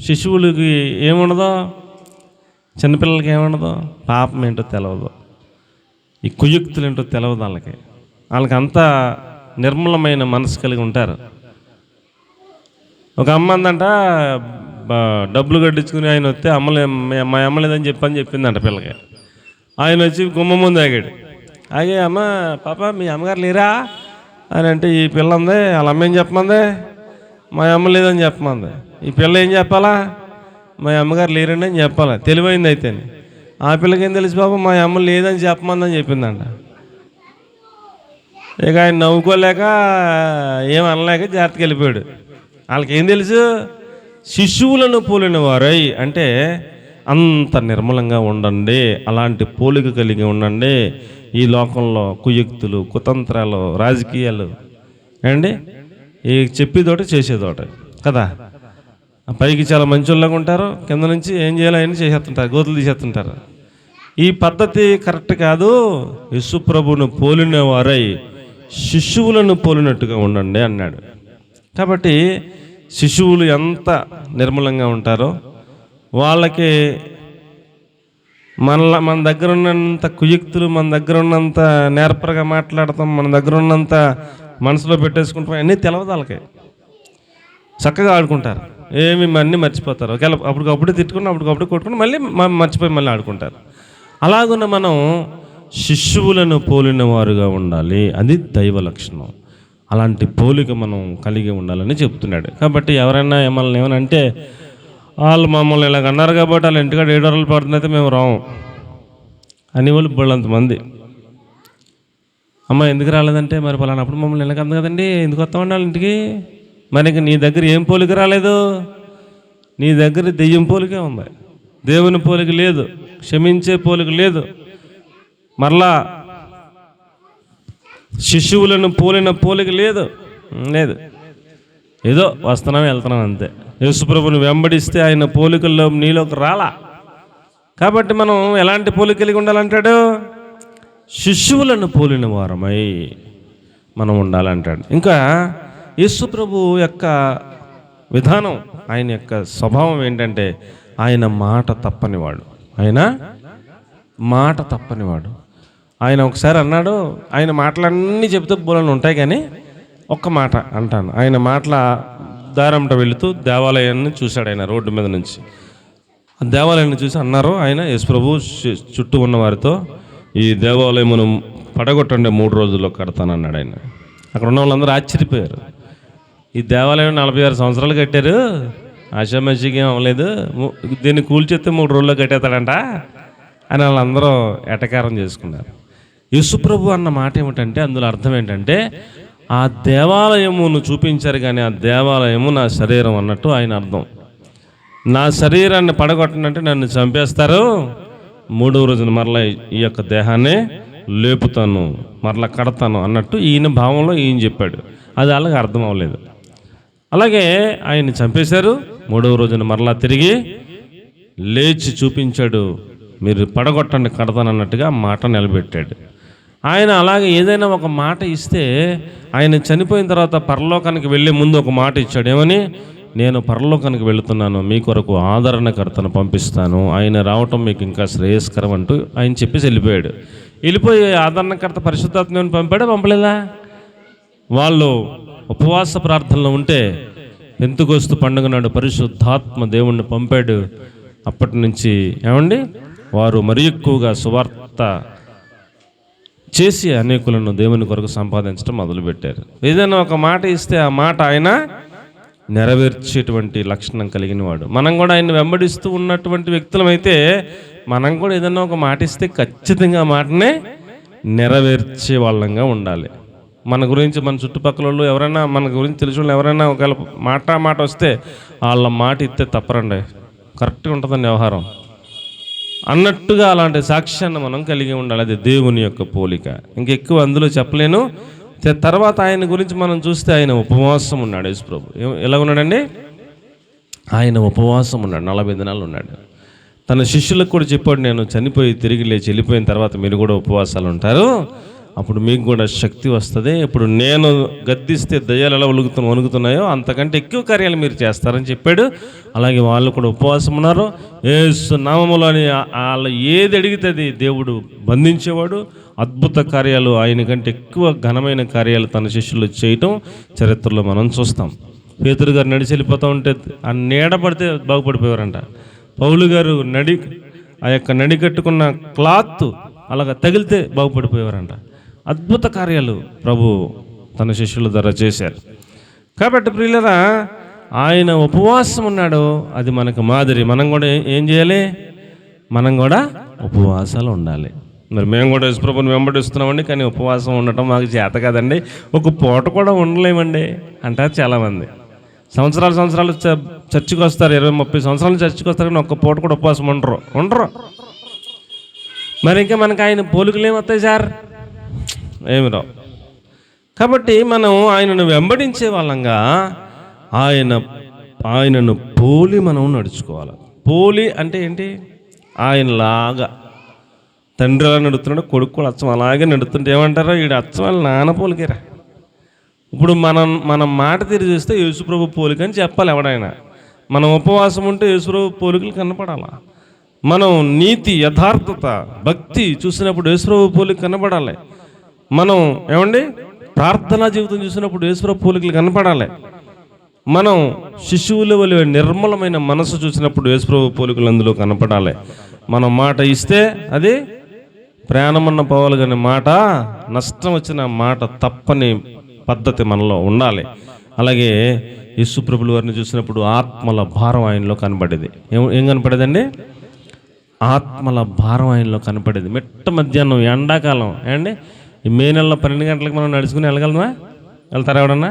శిశువులకి ఏముండదో, చిన్నపిల్లలకి ఏముండదో, పాపం ఏంటో తెలవదు, ఈ కుయుక్తులు ఏంటో తెలవదు. వాళ్ళకి అంతా నిర్మలమైన మనసు కలిగి ఉంటారు. ఒక అమ్మ అందంట, డబ్బులు కట్టించుకుని ఆయన వస్తే మా అమ్మ లేదని చెప్పిందంట పిల్లకి. ఆయన వచ్చి గుమ్మ ముందు ఆగాడు. అమ్మ పాప మీ అమ్మగారు లేరా అని అంటే, ఈ పిల్ల ఉంది, వాళ్ళ అమ్మ ఏం చెప్పమంది, మా అమ్మ లేదని చెప్పమంది. ఈ పిల్ల ఏం చెప్పాలా, మా అమ్మగారు లేరండి అని చెప్పాలా. తెలివైంది అయితే. ఆ పిల్లకి ఏం తెలుసు బాబు, మా అమ్మ లేదని చెప్పమందని చెప్పిందంట. ఇక ఆయన నవ్వుకోలేక ఏం అనలేక జాగ్రత్తగా వెళ్ళిపోయాడు. వాళ్ళకి ఏం తెలుసు, శిశువులను పోలిన వారై అంటే అంత నిర్మలంగా ఉండండి, అలాంటి పోలిక కలిగి ఉండండి. ఈ లోకంలో కుయుక్తులు, కుతంత్రాలు, రాజకీయాలు అండి ఈ చెప్పేదోటి చేసేదోటి కదా. పైకి చాలా మంచోళ్ళగా ఉంటారు, కింద నుంచి ఏం చేయాలో అని చేసేస్తుంటారు, గోతులు తీసేస్తుంటారు. ఈ పద్ధతి కరెక్ట్ కాదు. యేసు ప్రభువును పోలిన వారై శిశువులను పోలినట్టుగా ఉండండి అన్నాడు. కాబట్టి శిశువులు ఎంత నిర్మలంగా ఉంటారో వాళ్ళకి మన దగ్గర ఉన్నంత కుయుక్తులు, మన దగ్గర ఉన్నంత నేర్పరగా మాట్లాడతాం, మన దగ్గర ఉన్నంత మనసులో పెట్టేసుకుంటాం అన్నీ తెలవదు. వాళ్ళకి చక్కగా ఆడుకుంటారు, ఏమి అన్నీ మర్చిపోతారు. ఒకవేళ అప్పటికప్పుడు తిట్టుకుని అప్పటికప్పుడు కొట్టుకుని మళ్ళీ మర్చిపోయి మళ్ళీ ఆడుకుంటారు. అలాగున్న మనం శిశువులను పోలిన వారుగా ఉండాలి, అది దైవ లక్షణం. అలాంటి పోలిక మనం కలిగి ఉండాలని చెప్తున్నాడు. కాబట్టి ఎవరైనా మనల్ని ఏమైనా అంటే వాళ్ళు మమ్మల్ని ఇలాగ అన్నారు కాబట్టి వాళ్ళ ఇంటికాడ 7 రోజులు పడుతుందైతే మేము రాము అనేవాళ్ళు బోళ్ళంతమంది. అమ్మ ఎందుకు రాలేదంటే మరి పలానప్పుడు మమ్మల్ని ఇలాగ అంది కదండి, ఎందుకు వస్తామండి వాళ్ళ ఇంటికి. మరి నీ దగ్గర ఏం పోలిక రాలేదు? నీ దగ్గర దెయ్యం పోలికే ఉంది, దేవుని పోలిక లేదు, క్షమించే పోలిక లేదు, మరలా శిశువులను పోలిన పోలిక లేదు. ఏదో వస్తున్నాం వెళ్తున్నాం అంతే. యేసుప్రభుని వెంబడిస్తే ఆయన పోలికల్లో నీలోకి రాలా. కాబట్టి మనం ఎలాంటి పోలిక కలిగి ఉండాలంటాడు? శిశువులను పోలిన వారమై మనం ఉండాలంటాడు. ఇంకా యేసుప్రభు యొక్క విధానం, ఆయన యొక్క స్వభావం ఏంటంటే ఆయన మాట తప్పనివాడు. ఆయన మాట తప్పనివాడు. ఆయన ఒకసారి అన్నాడు, ఆయన మాటలన్నీ చెబుతూ బోలని ఉంటాయి కానీ ఒక్క మాట అంటాను. ఆయన మాటల దారంట వెళుతూ దేవాలయాన్ని చూశాడు. ఆయన రోడ్డు మీద నుంచి ఆ దేవాలయాన్ని చూసి అన్నారు ఆయన యేసుప్రభు చుట్టూ ఉన్న వారితో, ఈ దేవాలయమును పడగొట్టండి 3 రోజుల్లో కడతానన్నాడు ఆయన. అక్కడ ఉన్న వాళ్ళందరూ ఆశ్చర్యపోయారు. ఈ దేవాలయం 46 సంవత్సరాలు కట్టారు, ఆషామాషిగా ఏం అవ్వలేదు, దీన్ని కూల్చేస్తే 3 రోజుల్లో కట్టేస్తాడంట అని వాళ్ళందరూ ఎటకారం చేసుకున్నారు. యేసుప్రభు అన్న మాట ఏమిటంటే అందులో అర్థం ఏంటంటే ఆ దేవాలయమును చూపించారు కానీ ఆ దేవాలయము నా శరీరం అన్నట్టు ఆయన అర్థం. నా శరీరాన్ని పడగొట్టనంటే నన్ను చంపేస్తారు, 3వ రోజున మరలా ఈ యొక్క దేహాన్ని లేపుతాను, మరలా కడతాను అన్నట్టు ఈయన భావంలో ఈయన చెప్పాడు. అది అలాగే అర్థం అవ్వలేదు. అలాగే ఆయన్ని చంపేశారు, 3వ రోజున మరలా తిరిగి లేచి చూపించాడు, మీరు పడగొట్టండి కడతానన్నట్టుగా మాట నిలబెట్టాడు. ఆయన అలాగే ఏదైనా ఒక మాట ఇస్తే ఆయన చనిపోయిన తర్వాత పరలోకానికి వెళ్ళే ముందు ఒక మాట ఇచ్చాడు. ఏమని? నేను పరలోకానికి వెళుతున్నాను, మీ కొరకు ఆదరణకర్తను పంపిస్తాను, ఆయన రావటం మీకు ఇంకా శ్రేయస్కరం అంటూ ఆయన చెప్పేసి వెళ్ళిపోయాడు. వెళ్ళిపోయి ఆదరణకర్త పరిశుద్ధాత్మని పంపలేదా? వాళ్ళు ఉపవాస ప్రార్థనలో ఉంటే పెంతెకొస్తు పండుగ నాడు పరిశుద్ధాత్మ దేవుణ్ణి పంపాడు. అప్పటి నుంచి ఏమండి వారు మరి ఎక్కువగా సువార్త చేసి అనేకులను దేవుని కొరకు సంపాదించడం మొదలుపెట్టారు. ఏదైనా ఒక మాట ఇస్తే ఆ మాట ఆయన నెరవేర్చేటువంటి లక్షణం కలిగిన వాడు. మనం కూడా ఆయన వెంబడిస్తూ ఉన్నటువంటి వ్యక్తులమైతే మనం కూడా ఏదైనా ఒక మాట ఇస్తే ఖచ్చితంగా ఆ మాటనే నెరవేర్చే వాళ్ళంగా ఉండాలి. మన గురించి మన చుట్టుపక్కల వాళ్ళు ఎవరైనా మన గురించి తెలిసిన వాళ్ళు ఎవరైనా ఒకవేళ మాట వస్తే వాళ్ళ మాట ఇస్తే తప్పరండి, కరెక్ట్గా ఉంటుందండి వ్యవహారం అన్నట్టుగా అలాంటి సాక్ష్యాన్ని మనం కలిగి ఉండాలి. అది దేవుని యొక్క పోలిక. ఇంకెక్కువ అందులో చెప్పలేను. తర్వాత ఆయన గురించి మనం చూస్తే ఆయన ఉపవాసం ఉన్నాడు. యేసుప్రభు ఎలా ఉన్నాడండి? ఆయన ఉపవాసం ఉన్నాడు, 40 దినాలు ఉన్నాడు. తన శిష్యులకు కూడా చెప్పాడు, నేను చనిపోయి తిరిగి లేచి వెళ్ళిపోయిన తర్వాత మీరు కూడా ఉపవాసాలు ఉంటారు, అప్పుడు మీకు కూడా శక్తి వస్తుంది. ఇప్పుడు నేను గద్దిస్తే దయ్యాలు ఎలా వణుకుతున్నాయో అంతకంటే ఎక్కువ కార్యాలు మీరు చేస్తారని చెప్పాడు. అలాగే వాళ్ళు కూడా ఉపవాసం ఉన్నారు. యేసు నామములోని వాళ్ళు ఏది అడిగితే అది దేవుడు బంధించేవాడు. అద్భుత కార్యాలు, ఆయన కంటే ఎక్కువ ఘనమైన కార్యాలు తన శిష్యులు చేయటం చరిత్రలో మనం చూస్తాం. పేతురు గారు నడిచి వెళ్ళిపోతూ ఉంటే ఆ నీడ పడితే బాగుపడిపోయారంట. పౌలు గారు ఆ యొక్క నడికట్టుకున్న క్లాత్ అలాగ తగిలితే బాగుపడిపోయేవారంట. అద్భుత కార్యాలు ప్రభు తన శిష్యుల ద్వారా చేశారు. కాబట్టి ప్రియులరా, ఆయన ఉపవాసం ఉన్నాడు, అది మనకు మాదిరి. మనం కూడా ఏం చేయాలి? మనం కూడా ఉపవాసాలు ఉండాలి. మరి మేము కూడా యేసుప్రభుని వెంబడిస్తున్నామండి, కానీ ఉపవాసం ఉండటం మాకు చేత కదండి, ఒక పూట కూడా ఉండలేమండి అంటారు చాలామంది. సంవత్సరాలు చర్చికి వస్తారు, 20-30 సంవత్సరాలు చర్చికి వస్తారు, కానీ ఒక్క పూట కూడా ఉపవాసం ఉండరు. మరి ఇంకా మనకు ఆయన పోలికలు ఏమొస్తాయి సార్? ఏమి రావు. కాబట్టి మనం ఆయనను వెంబడించే వాళ్ళంగా ఆయనను పోలి మనం నడుచుకోవాలి. పోలి అంటే ఏంటి? ఆయనలాగా తండ్రి అలా నడుస్తున్నాడు, కొడుకు కూడా అచ్చం అలాగే నడుస్తుంటే ఏమంటారో వీడు అచ్చం వాళ్ళ నాన్న పోలికేరా. ఇప్పుడు మనం మాట తీరు చేస్తే యేసుప్రభు పోలిక అని చెప్పాలి ఎవడైనా. మనం ఉపవాసం ఉంటే యేసుప్రభు పోలికలు కనపడాలా. మనం నీతి, యథార్థత, భక్తి చూసినప్పుడు యేసుప్రభు పోలిక కనపడాలి. మనం ఏమండి ప్రార్థనా జీవితం చూసినప్పుడు యేసుప్రభు పోలికలు కనపడాలి. మనం శిశువుల వలె నిర్మలమైన మనసు చూసినప్పుడు యేసుప్రభు పోలికలు అందులో కనపడాలి. మనం మాట ఇస్తే అది ప్రయాణమన్న పోవాలి, కానీ మాట నష్టం వచ్చిన మాట తప్పని పద్ధతి మనలో ఉండాలి. అలాగే యేసుప్రభుల వారిని చూసినప్పుడు ఆత్మల భారం ఆయనలో కనపడేది. ఏం కనపడేదండి? ఆత్మల భారం ఆయనలో కనపడేది. మిట్ట మధ్యాహ్నం ఎండాకాలం ఏమండి, ఈ మే నెలలో 12 గంటలకు మనం నడుచుకుని వెళ్ళగలమా? వెళ్తారా ఎవడన్నా?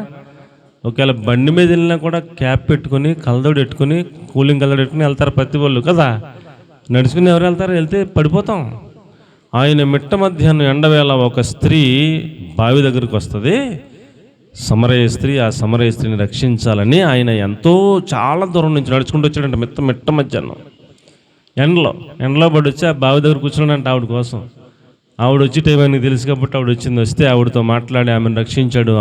ఒకవేళ బండి మీద వెళ్ళినా కూడా క్యాప్ పెట్టుకుని, కలదోడు పెట్టుకుని, కూలింగ్ కలదోడు పెట్టుకుని వెళ్తారు ప్రతి వాళ్ళు కదా. నడుచుకుని ఎవరు వెళ్తారు? వెళ్తే పడిపోతాం. ఆయన మిట్ట మధ్యాహ్నం ఎండవేళ ఒక స్త్రీ బావి దగ్గరికి వస్తుంది, సమరయ స్త్రీ. ఆ సమరయ స్త్రీని రక్షించాలని ఆయన చాలా దూరం నుంచి నడుచుకుంటూ వచ్చాడంటే మిట్ట మధ్యాహ్నం ఎండలో పడి వచ్చి ఆ బావి దగ్గర కూర్చున్నాడంట ఆవిడ కోసం. ఆవిడ వచ్చి టైం ఆయనకి తెలుసు కాబట్టి ఆవిడ వస్తే ఆవిడతో మాట్లాడి ఆమెను రక్షించాడు.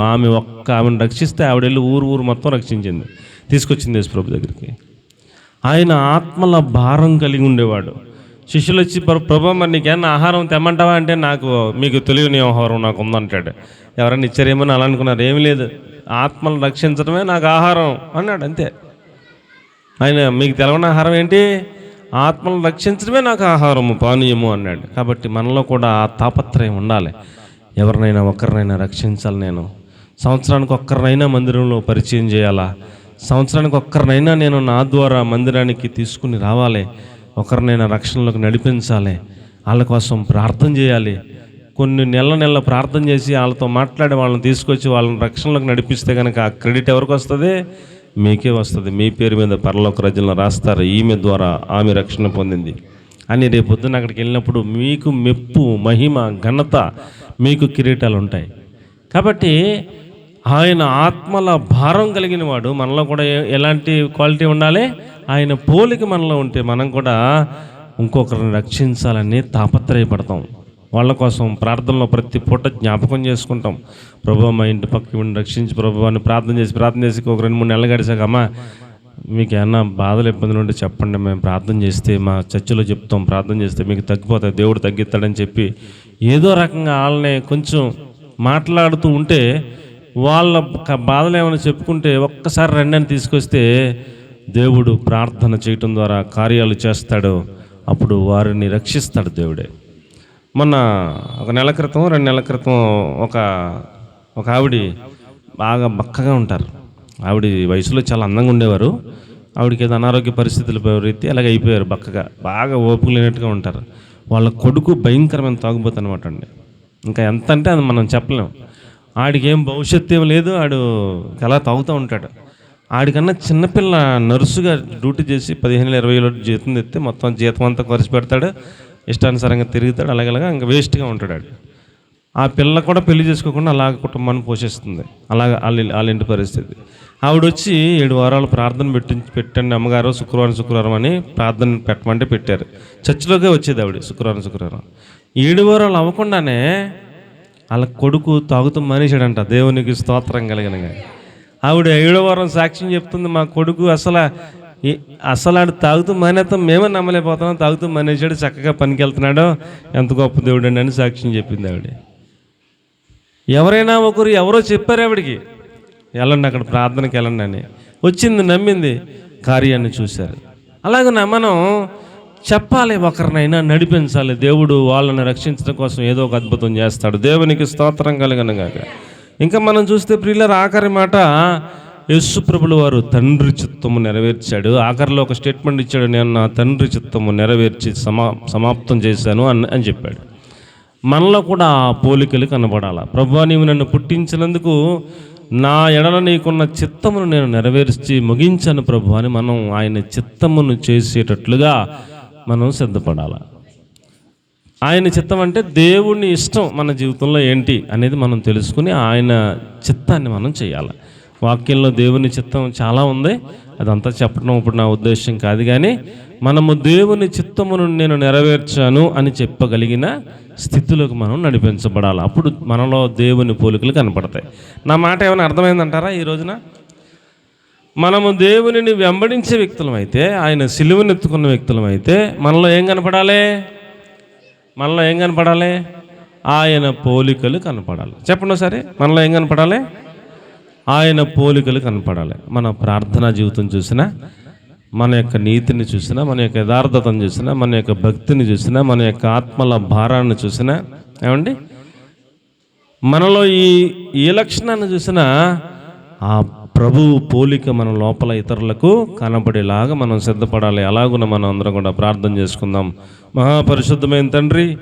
ఆమెను రక్షిస్తే ఆవిడ వెళ్ళి ఊరు మొత్తం రక్షించింది, తీసుకొచ్చింది యేసుప్రభు దగ్గరికి. ఆయన ఆత్మల భారం కలిగి ఉండేవాడు. శిష్యులు వచ్చి ప్రభు మరి నీకేమన్నా ఆహారం తెమ్మంటావా అంటే మీకు తెలియని ఆహారం నాకు ఉందంటాడు. ఎవరైనా ఇచ్చారేమని అలా అనుకున్నారు. ఏమి లేదు, ఆత్మలను రక్షించడమే నాకు ఆహారం అన్నాడు, అంతే. ఆయన మీకు తెలవని ఆహారం ఏంటి? ఆత్మలను రక్షించడమే నాకు ఆహారము, పానీయము అన్నాడు. కాబట్టి మనలో కూడా ఆ తాపత్రయం ఉండాలి. ఎవరినైనా ఒక్కరినైనా రక్షించాలి. నేను సంవత్సరానికి ఒక్కరినైనా మందిరంలో పరిచయం చేయాలా? సంవత్సరానికి ఒక్కరినైనా నేను నా ద్వారా మందిరానికి తీసుకుని రావాలి. ఒకరినైనా రక్షణలోకి నడిపించాలి. వాళ్ళ కోసం ప్రార్థన చేయాలి. కొన్ని నెలల ప్రార్థన చేసి వాళ్ళతో మాట్లాడి వాళ్ళని తీసుకొచ్చి వాళ్ళని రక్షణలోకి నడిపిస్తే కనుక ఆ క్రెడిట్ ఎవరికి వస్తుంది? మీకే వస్తుంది. మీ పేరు మీద పరలోక రాజ్యంలో రాస్తారు, ఈమె ద్వారా ఆమె రక్షణ పొందింది అని. రేపు పొద్దున్న అక్కడికి వెళ్ళినప్పుడు మీకు మెప్పు, మహిమ, ఘనత, మీకు కిరీటాలు ఉంటాయి. కాబట్టి ఆయన ఆత్మల భారం కలిగిన వాడు. మనలో కూడా ఎలాంటి క్వాలిటీ ఉండాలి? ఆయన పోలిక మనలో ఉంటే మనం కూడా ఇంకొకరిని రక్షించాలని తాపత్రయపడతాం. వాళ్ళ కోసం ప్రార్థనలో ప్రతి పూట జ్ఞాపకం చేసుకుంటాం. ప్రభు మా ఇంటి పక్కకి రక్షించి ప్రభు అని ప్రార్థన చేసి ఒక 2-3 నెలలు గడిచాక, అమ్మ మీకు ఏమన్నా బాధలు ఇబ్బందులు ఉంటే చెప్పండి, మేము ప్రార్థన చేస్తే మా చర్చిలో చెప్తాం, ప్రార్థన చేస్తే మీకు తగ్గిపోతాయి, దేవుడు తగ్గిస్తాడని చెప్పి ఏదో రకంగా వాళ్ళని కొంచెం మాట్లాడుతూ ఉంటే, వాళ్ళ బాధలు ఏమైనా చెప్పుకుంటే ఒక్కసారి రండి తీసుకొస్తే దేవుడు ప్రార్థన చేయటం ద్వారా కార్యాలు చేస్తాడు. అప్పుడు వారిని రక్షిస్తాడు దేవుడే. మొన్న 1 నెల క్రితం 2 నెలల క్రితం ఒక ఆవిడ బాగా బక్కగా ఉంటారు. ఆవిడ వయసులో చాలా అందంగా ఉండేవారు. ఆవిడకి ఏదో అనారోగ్య పరిస్థితులు రీతి అలాగే అయిపోయారు, బక్కగా బాగా ఓపిక లేనట్టుగా ఉంటారు. వాళ్ళ కొడుకు భయంకరమైన తాగుబోతు అనమాట అండి. ఇంకా ఎంత అంటే అది మనం చెప్పలేం. ఆడికి ఏం భవిష్యత్తు ఏం లేదు, ఆడు అలా తాగుతూ ఉంటాడు. ఆడికన్నా చిన్నపిల్ల నర్సుగా డ్యూటీ చేసి 15,000-20,000 జీతం తెస్తే మొత్తం జీతం అంతా ఖర్చు పెడతాడు, ఇష్టానుసారంగా తిరుగుతాడు, అలాగలాగా ఇంకా వేస్ట్గా ఉంటాడు ఆడు. ఆ పిల్ల కూడా పెళ్లి చేసుకోకుండా అలాగ కుటుంబాన్ని పోషిస్తుంది. అలాగ వాళ్ళ ఇంటి పరిస్థితి. ఆవిడ వచ్చి 7 వారాలు ప్రార్థన పెట్టండి అమ్మగారు, శుక్రవారం అని ప్రార్థన పెట్టమంటే పెట్టారు. చర్చిలోకే వచ్చేది ఆవిడ శుక్రవారం. 7 వారాలు అవ్వకుండానే వాళ్ళ కొడుకు తాగుతూ మానేశాడంట. దేవునికి స్తోత్రం కలిగినగా. ఆవిడ 7వ వారం సాక్ష్యం చెప్తుంది, మా కొడుకు అసలు ఆడు తాగుతూ మానేస్తాం మేమే నమ్మలేకపోతున్నాం, తాగుతూ మానేశాడు, చక్కగా పనికి వెళ్తున్నాడు, ఎంత గొప్ప దేవుడు అని సాక్ష్యం చెప్పింది ఆవిడ. ఎవరో చెప్పారు ఆవిడికి, వెళ్ళండి అక్కడ ప్రార్థనకి వెళ్ళండి అని. వచ్చింది, నమ్మింది, కార్యాన్ని చూశారు. అలాగే మనం చెప్పాలి, ఒకరినైనా నడిపించాలి. దేవుడు వాళ్ళని రక్షించడం కోసం ఏదో ఒక అద్భుతం చేస్తాడు. దేవునికి స్తోత్రం కలుగునుగాక. ఇంకా మనం చూస్తే ప్రియులారా, ఆఖరి మాట యేసుప్రభుల వారు తండ్రి చిత్తము నెరవేర్చాడు. ఆఖరిలో ఒక స్టేట్మెంట్ ఇచ్చాడు, నేను నా తండ్రి చిత్తము నెరవేర్చి సమాప్తం చేశాను అని చెప్పాడు. మనలో కూడా ఆ పోలికలు కనబడాలి. ప్రభువా నీవు నన్ను పుట్టించినందుకు నా ఎడల నీకున్న చిత్తమును నేను నెరవేర్చి ముగించాను ప్రభు అని మనం ఆయన చిత్తమును చేసేటట్లుగా మనం సిద్ధపడాలి. ఆయన చిత్తం అంటే దేవుని ఇష్టం మన జీవితంలో ఏంటి అనేది మనం తెలుసుకుని ఆయన చిత్తాన్ని మనం చేయాలి. వాక్యంలో దేవుని చిత్తం చాలా ఉంది, అదంతా చెప్పడం ఇప్పుడు నా ఉద్దేశం కాదు. కానీ మనము దేవుని చిత్తమును నేను నెరవేర్చాను అని చెప్పగలిగిన స్థితిలోకి మనం నడిపించబడాలి. అప్పుడు మనలో దేవుని పోలికలు కనపడతాయి. నా మాట ఏమైనా అర్థమైందంటారా? ఈ రోజున మనము దేవునిని వెంబడించే వ్యక్తులమైతే, ఆయన సిలువను ఎత్తుకున్న వ్యక్తులమైతే మనలో ఏం కనపడాలి? మనలో ఏం కనపడాలి? ఆయన పోలికలు కనపడాలి. చెప్పండి ఒకసారి, మనలో ఏం కనపడాలి? ఆయన పోలికలు కనపడాలి. మన ప్రార్థనా జీవితం చూసినా, మన యొక్క నీతిని చూసినా, మన యొక్క యథార్థతను చూసినా, మన యొక్క భక్తిని చూసినా, మన యొక్క ఆత్మల భారాన్ని చూసినా, ఏమండి మనలో ఈ లక్షణాన్ని చూసినా ఆ ప్రభువు పోలిక మన లోపల ఇతరులకు కనబడేలాగా మనం సిద్ధపడాలి. అలాగున మనం అందరం కూడా ప్రార్థన చేసుకుందాం. మహాపరిశుద్ధమైన తండ్రి,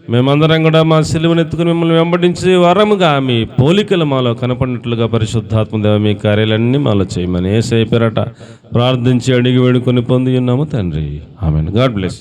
మేమందరం కూడా మా సిలువను ఎత్తుకుని మిమ్మల్ని వెంబడించి వరముగా మీ పోలికలు మాలో కనపడినట్లుగా పరిశుద్ధాత్మదేవ మీ కార్యాలన్నీ మాలో చేయమని యేసయ్య పేరట ప్రార్థించి అడిగి వేడుకొని పొంది ఉన్నాము తండ్రి. ఆమేన్. God bless.